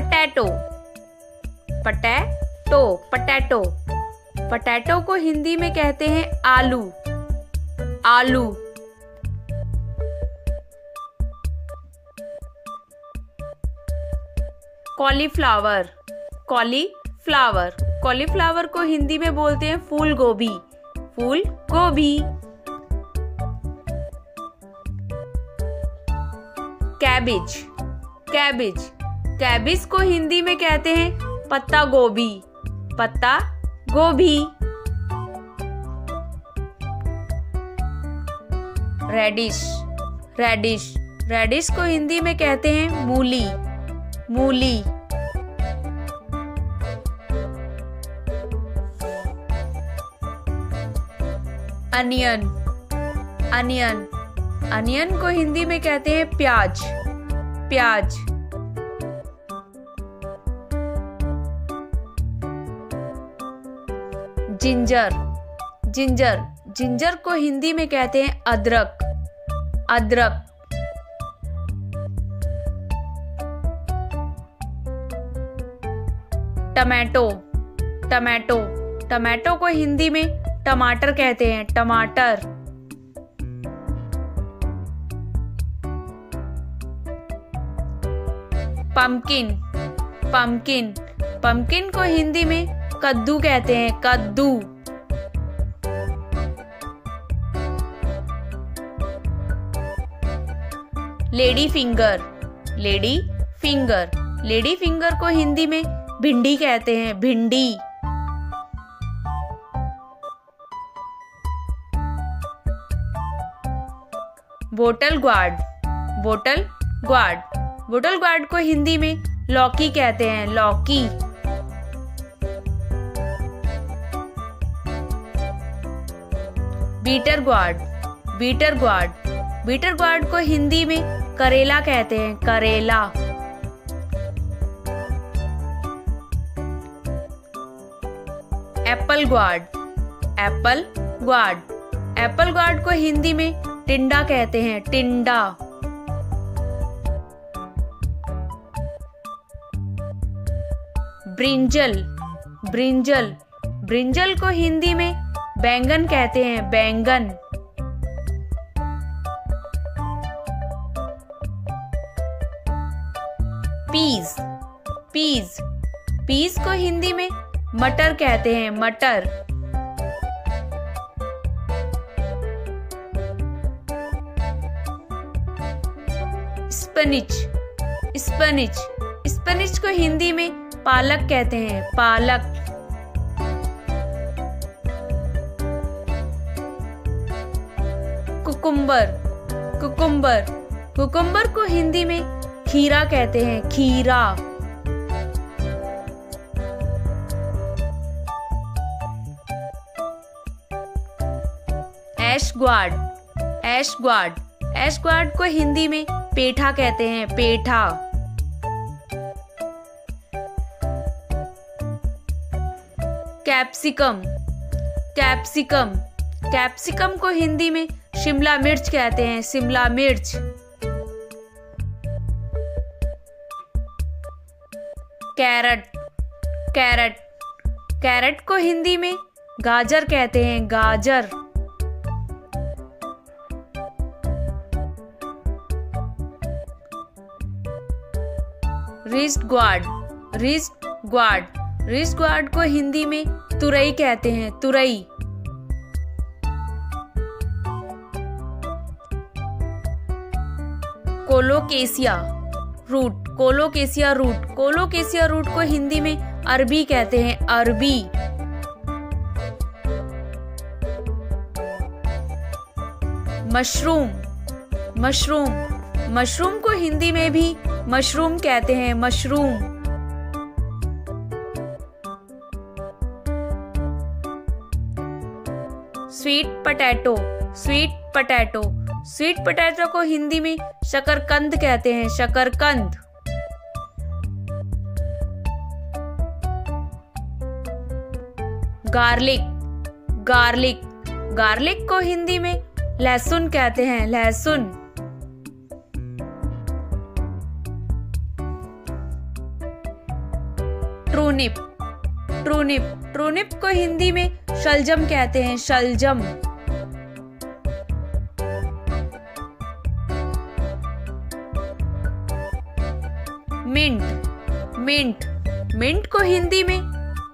Potato, potato, potato. Potato को हिंदी में कहते हैं आलू, आलू। Cauliflower, cauliflower. कॉलीफ्लावर को हिंदी में बोलते हैं फूल गोभी, फूल गोभी। Cabbage, cabbage. कैबिज को हिंदी में कहते हैं पत्ता गोभी, पत्ता गोभी। Reddish, reddish. रेडिश को हिंदी में कहते हैं मूली, मूली। Onion, onion. अनियन को हिंदी में कहते हैं प्याज, प्याज। Ginger, ginger. जिंजर को हिंदी में कहते हैं अदरक, अदरक। Tomato, tomato. टमाटो को हिंदी में टमाटर कहते हैं, टमाटर। Pumpkin, pumpkin. पंपकिन को हिंदी में कद्दू कहते हैं, कद्दू। Lady finger, lady finger. Lady finger को हिंदी में भिंडी कहते हैं, भिंडी। Bottle gourd, bottle gourd. Bottle gourd को हिंदी में लौकी कहते हैं, लौकी। Bitter gourd, bitter gourd. Bitter gourd को हिंदी में करेला कहते हैं, करेला। Apple gourd, apple gourd. Apple gourd को हिंदी में टिंडा कहते हैं, टिंडा। Brinjal, brinjal. ब्रिंजल को हिंदी में बैंगन कहते हैं, बैंगन। Piece, piece. पीस को हिंदी में मटर कहते हैं, मटर। Spinach, spinach. स्पिनिच को हिंदी में पालक कहते हैं, पालक। Cucumber, cucumber. कुकुम्बर को हिंदी में खीरा कहते हैं, खीरा। ऐशग्वाड, ऐशग्वाड। ऐशग्वाड को हिंदी में पेठा कहते हैं, पेठा। Capsicum, capsicum. कैप्सिकम को हिंदी में शिमला मिर्च कहते हैं, शिमला मिर्च। Carrot, carrot. कैरट को हिंदी में गाजर कहते हैं, गाजर। रिस्ट ग्वाड, रिस्ट ग्वाड। रिस्ट ग्वाड को हिंदी में तुरई कहते हैं, तुरई। Colocasia root, colocasia root. Colocasia root को हिंदी में अरबी कहते हैं, अरबी। Mushroom, mushroom. मशरूम को हिंदी में भी मशरूम कहते हैं, mushroom. Sweet potato, sweet potato. Sweet potato को हिंदी में शकरकंद कहते हैं, शकरकंद। Garlic, garlic. गार्लिक को हिंदी में लहसुन कहते हैं, लहसुन। ट्रूनिप, ट्रूनिप, ट्रूनिप को हिंदी में शलजम कहते हैं, शलजम। मिंट, मिंट, मिंट को हिंदी में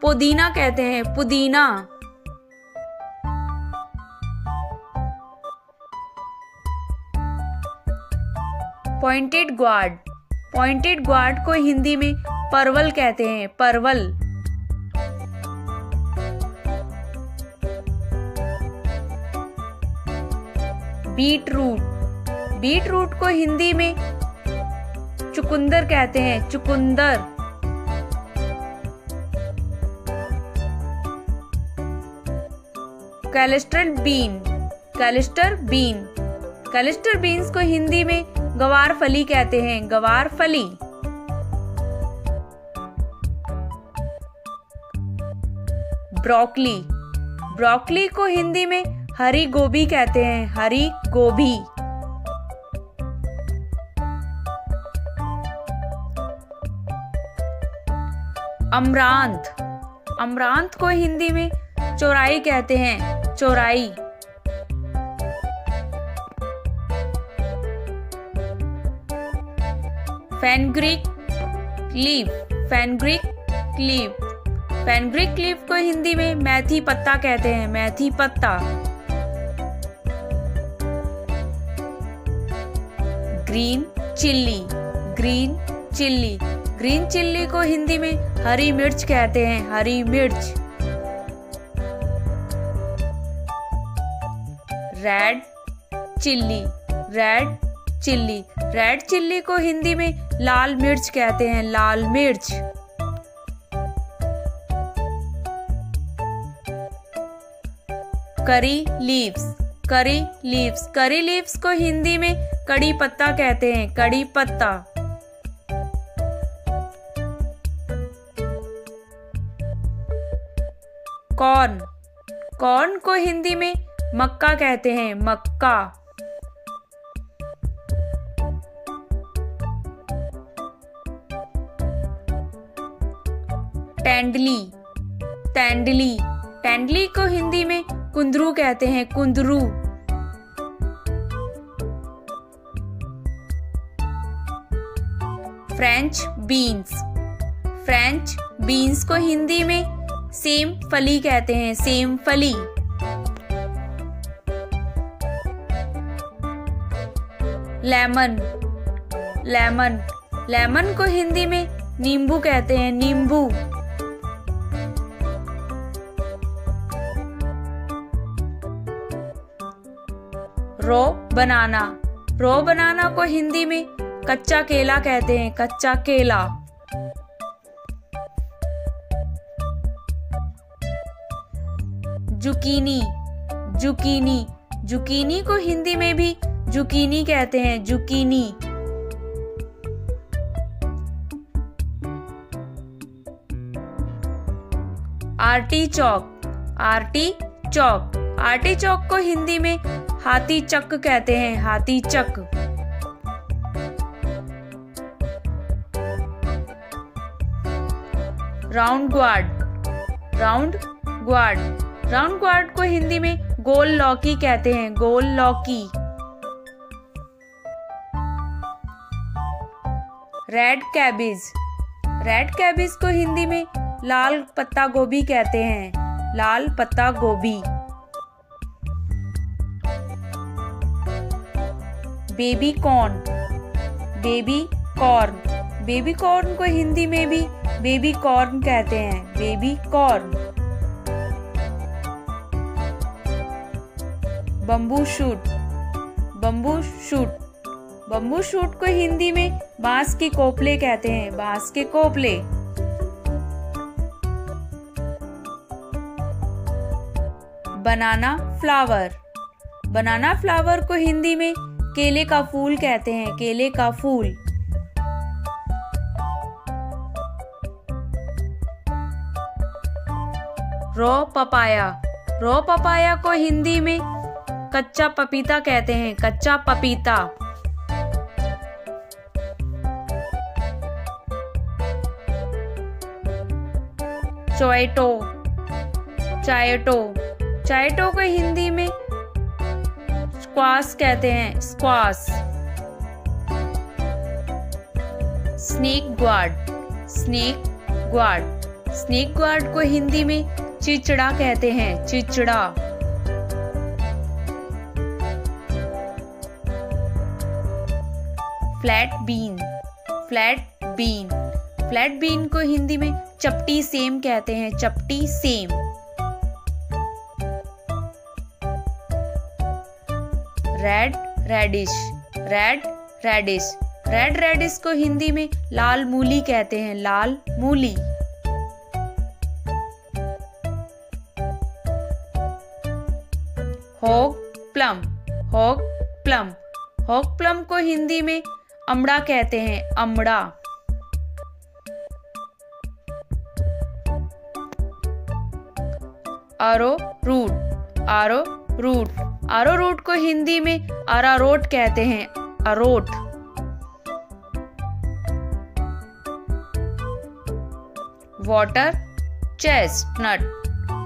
पुदीना कहते हैं, पुदीना। पॉइंटेड ग्वाड, पॉइंटेड ग्वाड को हिंदी में परवल कहते हैं, परवल। बीट रूट, बीट रूट को हिंदी में चुकंदर कहते हैं, चुकंदर। कैलिस्टर बीन, कैलिस्टर बीन, कैलिस्टर बीन्स को हिंदी में गवार फली कहते हैं, गवार फली। ब्रोकली, ब्रोकली को हिंदी में हरी गोभी कहते हैं, हरी गोभी। अमरांत, अमरांत को हिंदी में चौराई कहते हैं, चौराई। फेनग्रीक लीफ, फेनग्रीक लीफ, फेनग्रीक लीफ को हिंदी में मेथी पत्ता कहते हैं, मेथी पत्ता। Green chilli, green chilli, green chilli को हिंदी में हरी मिर्च कहते हैं, हरी मिर्च। Red chilli, red chilli, red chilli को हिंदी में लाल मिर्च कहते हैं, लाल मिर्च। Curry leaves, curry leaves, curry leaves को हिंदी में कड़ी पत्ता कहते हैं, कड़ी पत्ता। कॉर्न, कॉर्न को हिंदी में मक्का कहते हैं, मक्का। टेंडली, टेंडली, टेंडली को हिंदी में कुंदरू कहते हैं, कुंदरू। फ्रेंच बीन्स, फ्रेंच बीन्स को हिंदी में सेम फली कहते हैं, सेम फली। लेमन, लेमन, लेमन को हिंदी में नींबू कहते हैं, नींबू। रो बनाना, रो बनाना को हिंदी में कच्चा केला कहते हैं, कच्चा केला। जुकीनी, जुकीनी, जुकीनी को हिंदी में भी जुकीनी कहते हैं, जुकीनी। आर्टिचोक, आर्टिचोक, आर्टिचोक को हिंदी में हाथी चक कहते हैं, हाथी चक। Round gourd, round gourd, round gourd को हिंदी में गोल लौकी कहते हैं, गोल लौकी। रेड कैबेज, रेड कैबेज को हिंदी में लाल पत्ता गोभी कहते हैं, लाल पत्ता गोभी। Baby corn, baby corn, baby corn को हिंदी में भी बेबी कॉर्न कहते हैं, baby corn. Bamboo shoot, bamboo shoot, bamboo shoot को हिंदी में बांस के कोपले कहते हैं, बांस के कोपले। बनाना फ्लावर, बनाना फ्लावर को हिंदी में केले का फूल कहते हैं, केले का फूल। रॉ पपाया, रॉ पपाया को हिंदी में कच्चा पपीता कहते हैं, कच्चा पपीता। चोएटो, चायटो, चायटो को हिंदी में स्क्वाश कहते हैं, squash. Snake gourd, snake gourd, snake gourd को हिंदी में चिचड़ा कहते हैं, चिचड़ा। Flat bean, flat bean, flat bean को हिंदी में चपटी सेम कहते हैं, चपटी सेम। Red radish, red radish, red radish को हिंदी में लाल मूली कहते हैं, लाल मूली। Hog plum, hog plum, hog plum को हिंदी में अमड़ा कहते हैं, अमड़ा। आरो रूट, आरो रूट, आरो रूट को हिंदी में अरारोट कहते हैं, अरोट। Water chestnut,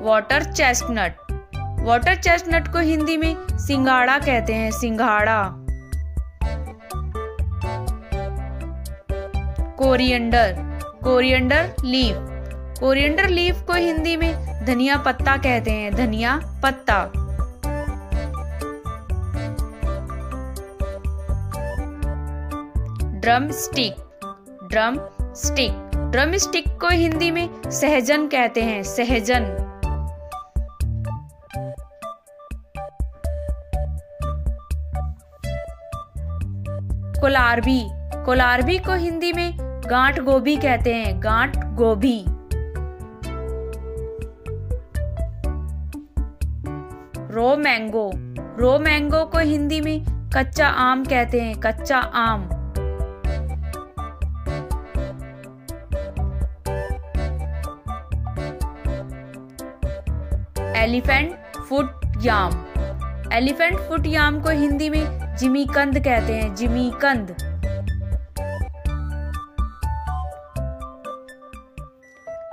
water chestnut, water chestnut को हिंदी में सिंघाड़ा कहते हैं, सिंघाड़ा। Coriander, coriander leaf, coriander leaf को हिंदी में धनिया पत्ता कहते हैं, धनिया पत्ता। Drumstick, drumstick, drumstick को हिंदी में सहजन कहते हैं, सहजन। कोलारबी, कोलारबी को हिंदी में गांठ गोभी कहते हैं, गांठ गोभी। रो मैंगो, रो मैंगो को हिंदी में कच्चा आम कहते हैं, कच्चा आम। एलिफेंट फुट याम, एलिफेंट फुट याम को हिंदी में जिमीकंद कहते हैं, जिमीकंद।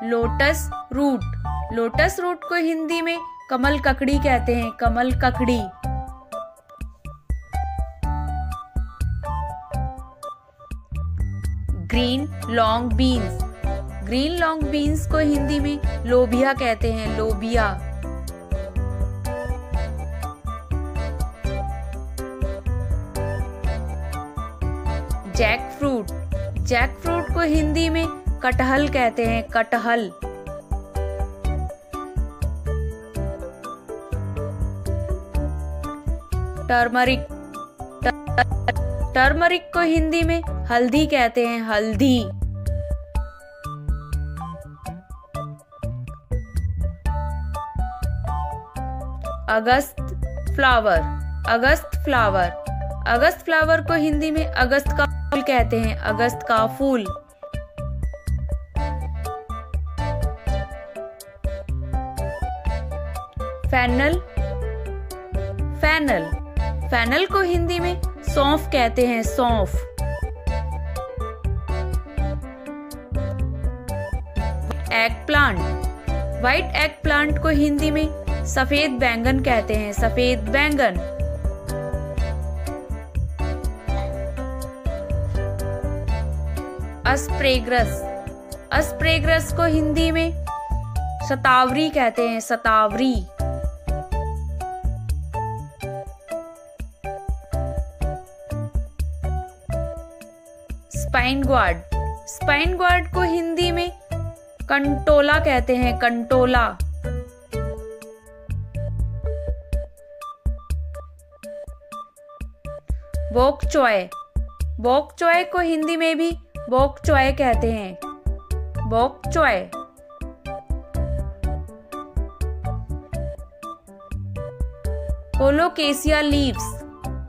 लोटस रूट, लोटस रूट को हिंदी में कमल ककड़ी कहते हैं, कमल ककड़ी। Green long beans, green long beans को हिंदी में लोबिया कहते हैं, लोबिया। जैक फ्रूट, जैक फ्रूट को हिंदी में कटहल कहते हैं, कटहल। टर्मरिक, टर्मरिक को हिंदी में हल्दी कहते हैं, हल्दी। अगस्त फ्लावर, अगस्त फ्लावर, अगस्त फ्लावर को हिंदी में अगस्त का फूल कहते हैं, अगस्त का फूल। फैनल, फैनल, फैनल को हिंदी में सौंफ कहते हैं, सौंफ। Egg plant, white egg plant को हिंदी में सफेद बैंगन कहते हैं, सफेद बैंगन। अस्प्रेगरस, अस्प्रेगरस को हिंदी में शतावरी कहते हैं, शतावरी। स्पाइन गार्ड, स्पाइन गार्ड को हिंदी में कंटोला कहते हैं, कंटोला। बोक चॉय, बोक चॉय को हिंदी में भी बोक चॉय कहते हैं, बोक चॉय। कोलोकेसिया लीव्स,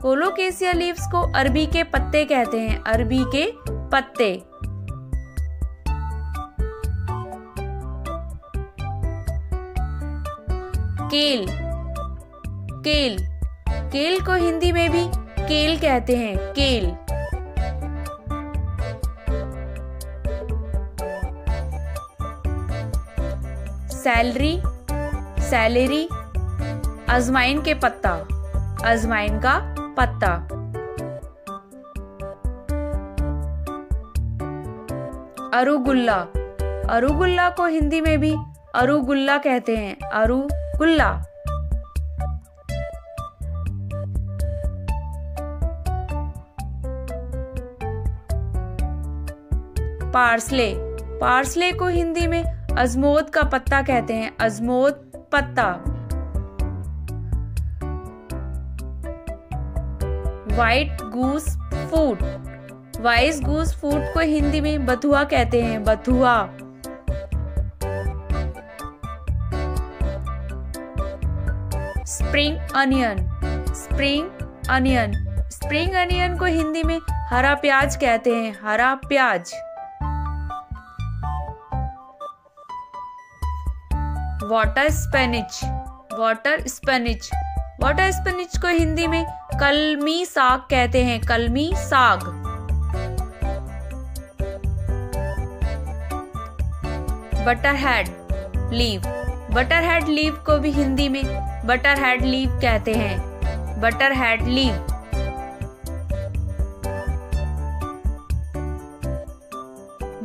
कोलोकेसिया लीव्स को अरबी के पत्ते कहते हैं, अरबी के पत्ते। केल, केल, केल को हिंदी में भी केल कहते हैं, केल। सैलरी, सैलरी, अजवाइन के पत्ता, अजवाइन का पत्ता। अरुगुल्ला, अरुगुल्ला को हिंदी में भी अरुगुल्ला कहते हैं, अरुगुल्ला। पार्सले, पार्सले को हिंदी में अजमोद का पत्ता कहते हैं, अजमोद पत्ता। White goose food, vice goose food को हिंदी में बथुआ कहते हैं, बथुआ। Spring onion, spring onion, spring onion को हिंदी में हरा प्याज कहते हैं, हरा प्याज। Water spinach, water spinach, water spinach को हिंदी में कलमी साग कहते हैं, कलमी साग। बटरहेड लीव, बटरहेड लीव को भी हिंदी में बटरहेड लीव कहते हैं, butterhead leave.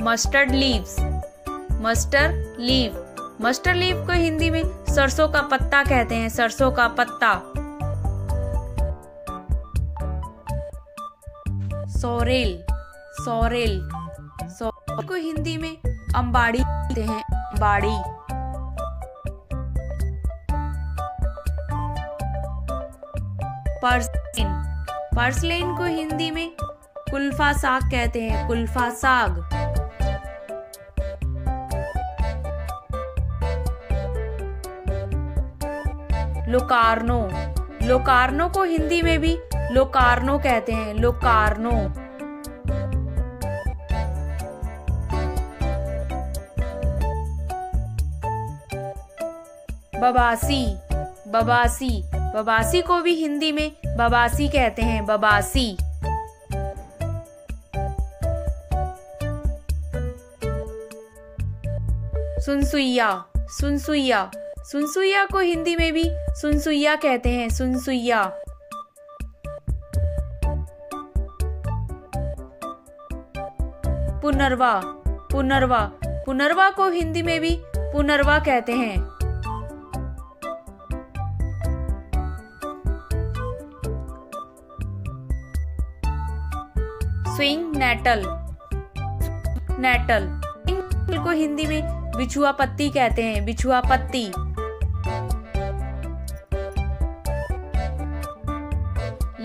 Mustard leaves, mustard leave, mustard leave को हिंदी में सरसों का पत्ता कहते हैं, सरसों का पत्ता। सोरेल, सोरेल, सोरेल को हिंदी में अंबाड़ी कहते हैं, अंबाड़ी। पर्सलेन, पर्सलेन को हिंदी में कुल्फा साग कहते हैं, कुल्फा साग। लोकार्नो, लोकार्नो को हिंदी में भी लोकार्नो कहते हैं, लोकार्नो। बबासी, बबासी, बबासी को भी हिंदी में बबासी कहते हैं, बबासी। सुनसुइया, सुनसुइया, सुनसुइया को हिंदी में भी सुनसुइया कहते हैं, सुनसुइया। पुनर्वा, पुनर्वा, पुनर्वा को हिंदी में भी पुनर्वा कहते हैं। स्विंग नेटल, नेटल को हिंदी में बिछुआ पत्ती कहते हैं, बिछुआ पत्ती।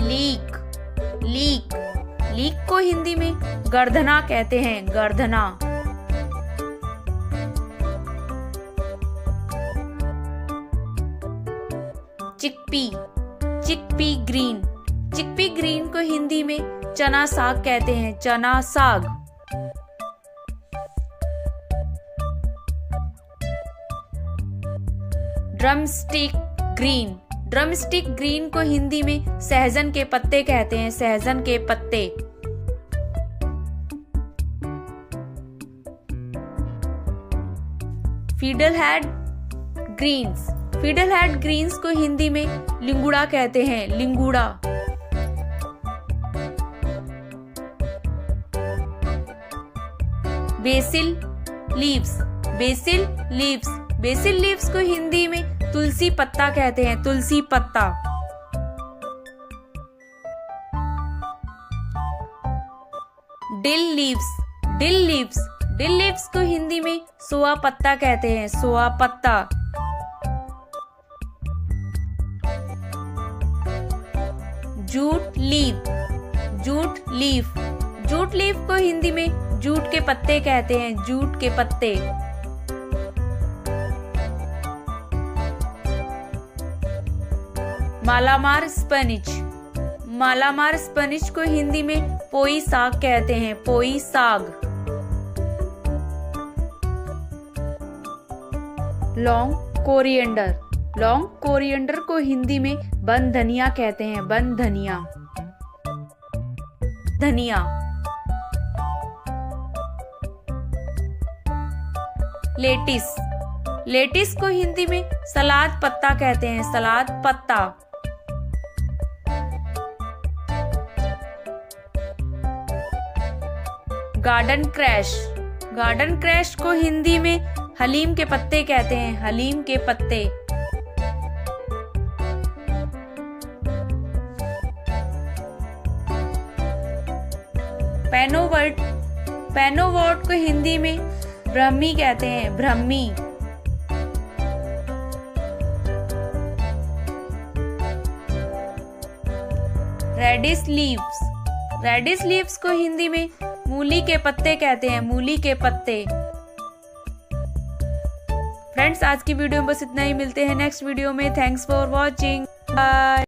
लीक, लीक, लीक को हिंदी में गर्दना कहते हैं, गर्दना। Chickpea, chickpea green, chickpea green को हिंदी में चना साग कहते हैं, चना साग। ड्रमस्टिक ग्रीन, ड्रमस्टिक ग्रीन को हिंदी में सहजन के पत्ते कहते हैं, सहजन के पत्ते। फीडलहेड ग्रीन्स, फीडलहेड ग्रीन्स को हिंदी में लिंगुड़ा कहते हैं, लिंगुड़ा। Basil leaves, basil leaves, basil leaves को हिंदी में तुलसी पत्ता कहते हैं, तुलसी पत्ता। Dill leaves, dill leaves, dill leaves को हिंदी में सोआ पत्ता कहते हैं, सोआ पत्ता। Jute leave, jute leaf, jute leaf को हिंदी में जूट के पत्ते कहते हैं, जूट के पत्ते। मालामार स्पिनिच, मालामार स्पिनिच को हिंदी में पोई साग कहते हैं, पोई साग। लॉन्ग कोरिएंडर, लॉन्ग कोरिएंडर को हिंदी में बन धनिया कहते हैं, बन धनिया। धनिया। लेटिस, लेटिस को हिंदी में सलाद पत्ता कहते हैं, सलाद पत्ता। गार्डन क्रैश, गार्डन क्रैश को हिंदी में हलीम के पत्ते कहते हैं, हलीम के पत्ते। पैनोवर्ट, पैनोवर्ट को हिंदी में ब्रह्मी कहते हैं, ब्रह्मी। रेडिश लीव्स, रेडिश लीव्स को हिंदी में मूली के पत्ते कहते हैं, मूली के पत्ते। फ्रेंड्स, आज की वीडियो में बस इतना ही। मिलते हैं नेक्स्ट वीडियो में। Thanks for watching, bye.